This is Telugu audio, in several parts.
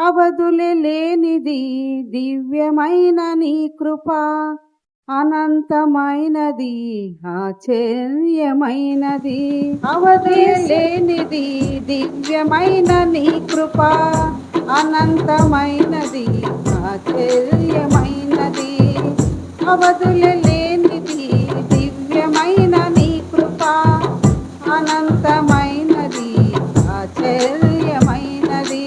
అవధులే లేనిది దివ్యమైన నీ కృప, అనంతమైనది ఆశ్చర్యమైనది. అవధులే లేనిది దివ్యమైన నీ కృప, అనంతమైనది ఆశ్చర్యమైనది. అవధులే లేనిది దివ్యమైన నీ కృప, అనంతమైనది ఆశ్చర్యమైనది.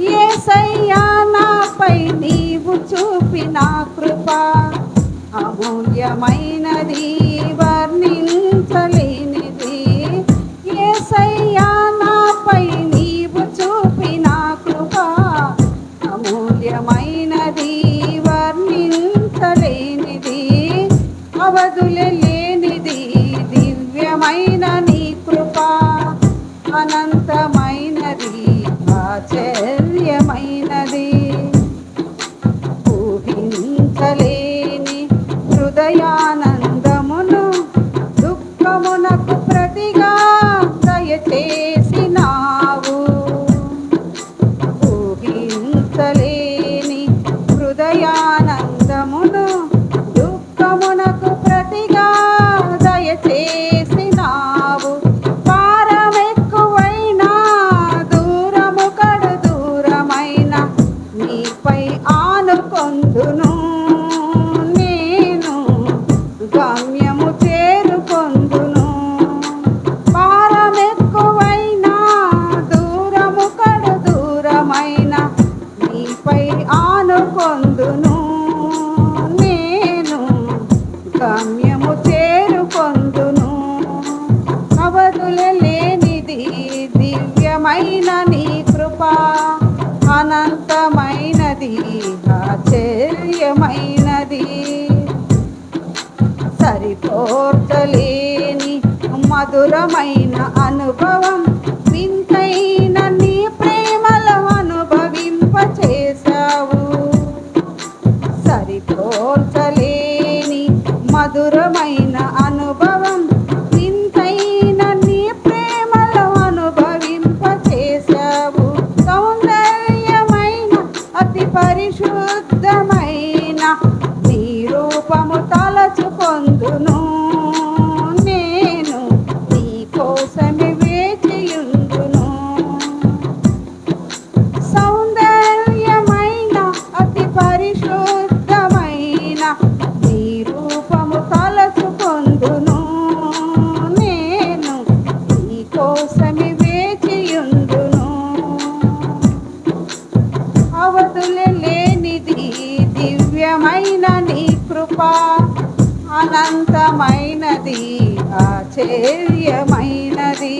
యేసయ్యా నాపై నీవు చూపిన కృప అమూల్యమైనది, వర్ణించలేనిది. యేసయ్యా నాపై నీవు చూపిన కృప అమూల్యమైనది, వర్ణించలేనిది. అవధులే లేనిది దివ్యమైన నీ కృప, అనంతమైనది ఆశ్చర్యమైనది. ఊహించలేని హృదయానందమును దుఃఖమునకు ప్రతిగా దయచేసినావు. ఊహించలేని హృదయానందమును దుఃఖమునకు ప్రతిగా దయచేసినావు. భారమెక్కువైనా దూరము కడు దూరమైన నీపై ఆనుకొందును, నేను గమ్యము చేరుకొందును. భారమెక్కువైనా దూరము కడు దూరమైన నీపై ఆనుకొందును, నేను గమ్యము చేరుకొందును. అవధులే లేనిది దివ్యమైన నీ కృప, అనంతమైనది ఆశ్చర్యమైనది. సరిపోర్చలేని మధురమైన అనుభవం, వింతైన నీ ప్రేమలో అనుభవింపచేశావు. సరిపోర్చలేని మధురమైన అనుభవం, వింతైన నీ ప్రేమలో అనుభవింపచేశావు. సౌందర్యమైన అతి పరిశుద్ధమైన నీ రూపము తలచుకొందును, నేను నీ కోసమే వేచియుందును. సౌందర్యమైన అతి పరిశుద్ధమైన నీ రూపము తలచుకొందును, నేను నీ కోసమే వేచియుందును. అవధులే లేనిది దివ్యమైన నీ కృప, అనంతమైనది ఆశ్చర్యమైనది.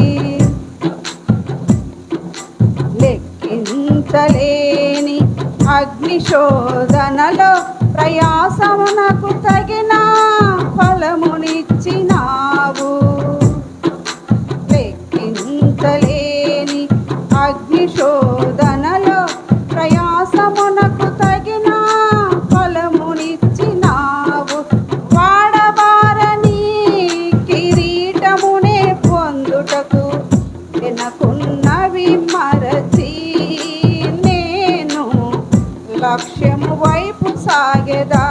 లెక్కించలేని అగ్నిశోధనలో ప్రయాసమునకు తగిన ఫలమునిచ్చినావు. లెక్కించలేని అగ్నిశోధనలో ప్రయాసమునకు తగిన ఫలమునిచ్చినావు. వాడబారని కిరీటమునే పొందుటకు వెనకున్నవి మరచి, నేను లక్ష్యము వైపు సాగెదా.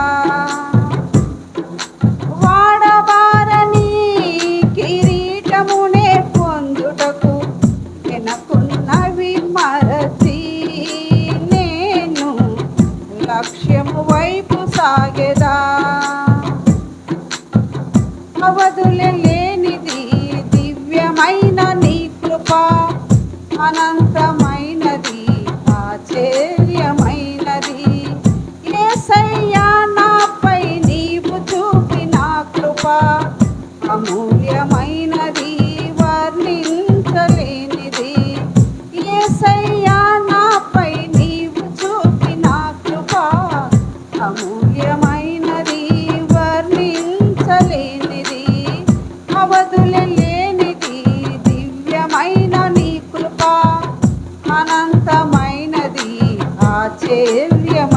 వాడబారని కిరీటమునే పొందుటకు వెనకున్నవి మరచి, నేను లక్ష్యము వైపు సాగెదా. అవధులే లేనిది దివ్యమైన నీ కృప, అనంతమైనది ఆశ్చర్యమైనది. యేసయ్యా నాపై నీవు చూపిన కృప అమూల్యమైనది, వర్ణించలేనిది. యేసయ్యా నాపై నీవు చూపిన కృప అమూల్యమైనది, వర్ణించలేనిది. అవధులే లేనిది దివ్యమైన నీ కృప, అనంతమైనది ఆశ్చర్యమైనది.